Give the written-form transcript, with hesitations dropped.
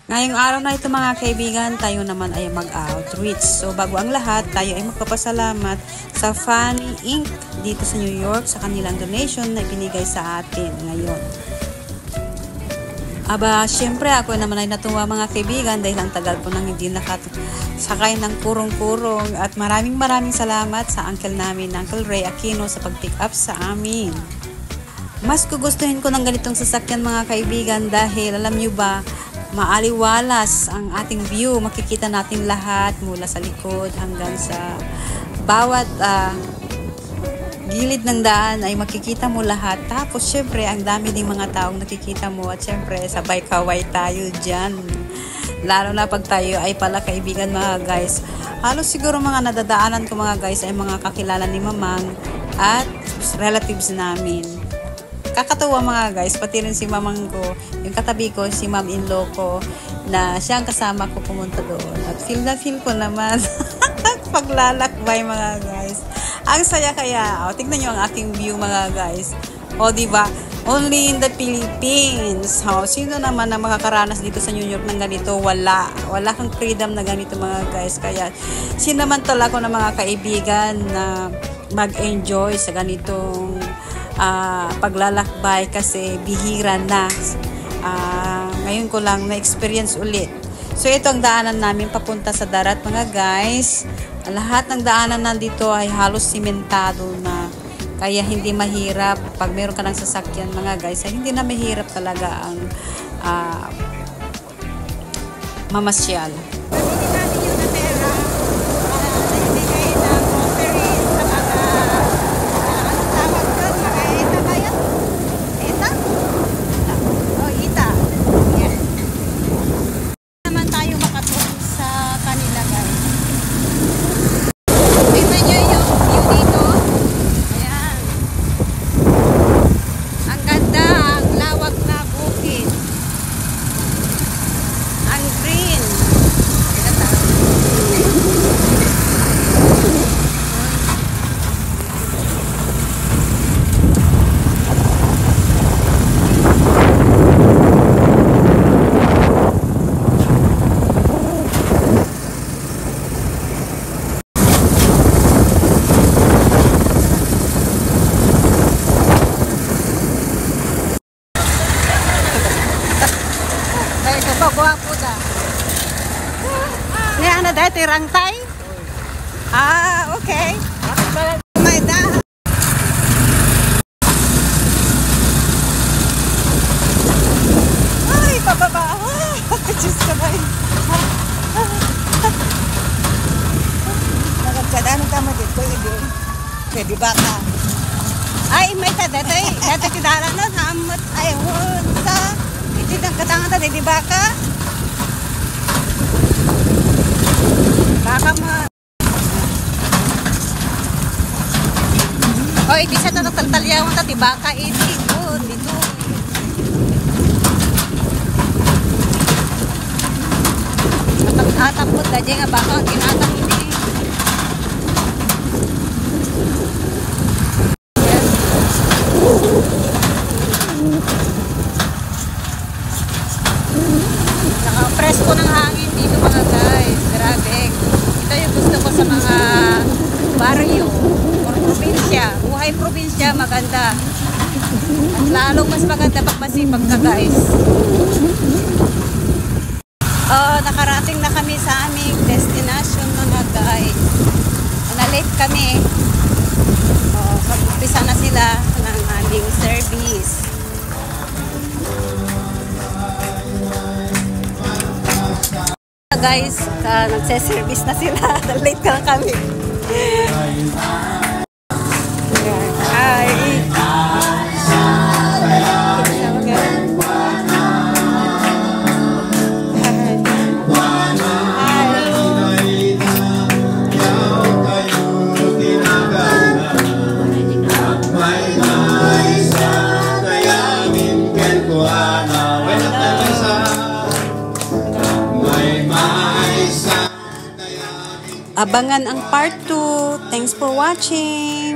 Ngayong araw na ito mga kaibigan, tayo naman ay mag-outreach. So bago ang lahat, tayo ay magpapasalamat sa Funny Inc. dito sa New York sa kanilang donation na ibinigay sa atin ngayon. Syempre ako naman ay natuwa mga kaibigan dahil ang tagal po nang hindi nakasakay ng kurong-kurong at maraming salamat sa uncle namin, Uncle Ray Aquino, sa pag-pick up sa amin. Mas gugustuhin ko ng ganitong sasakyan mga kaibigan dahil alam nyo ba, maaliwalas ang ating view. Makikita natin lahat mula sa likod hanggang sa bawat gilid ng daan ay makikita mo lahat. Tapos syempre ang dami ding mga taong nakikita mo at syempre sabay kaway tayo dyan. Lalo na pag tayo ay pala kaibigan mga guys. Halos siguro mga nadadaanan ko mga guys ay mga kakilala ni Mamang at relatives namin. Kakatuwa mga guys, pati rin si mamang ko, yung katabi ko, si mom-in-law ko, na siyang kasama ko pumunta doon. At feel na feel ko naman paglalakbay mga guys. Ang saya kaya. Tignan nyo ang aking view mga guys. Diba? Only in the Philippines. Sino naman na makakaranas dito sa New York ng ganito? Wala. Wala kang freedom na ganito mga guys. Kaya sinamantala ko ng mga kaibigan na mag-enjoy sa ganitong paglalakbay kasi bihira na. Ngayon ko lang na-experience ulit. So ito ang daanan namin papunta sa darat mga guys. Lahat ng daanan nandito ay halos simentado na. Kaya hindi mahirap pag meron ka ng sasakyan mga guys. Ay hindi na mahirap talaga ang mamasyal. Guwapo da. Ni ana dati rangtay? Okay. May da. Ay, pababa. Diyos ko ba? Nagkadaan ng tama dito. Pwede ba ka? Ay, may ta dati. Dati kidala na. Hamot. Ay, hunta. Hindi nang katangan ta, di ba ka? Baka hindi siya natatalyawan ta, di ba ka? Dito. Atapot na dyan nga baka ang kinatang hindi. Presko ng hangin dito mga guys. Grabe. Ito yung gusto ko sa mga barrio or probinsya. Buhay probinsya maganda. At lalong mas maganda pag masipag ka guys. Nakarating na kami sa aming destination mga guys. Na-late kami. Mag-umpisa na sila ng aming service. Guys, nagse-service na sila. Late ka lang kami. Hi. Abangan ang part 2. Thanks for watching.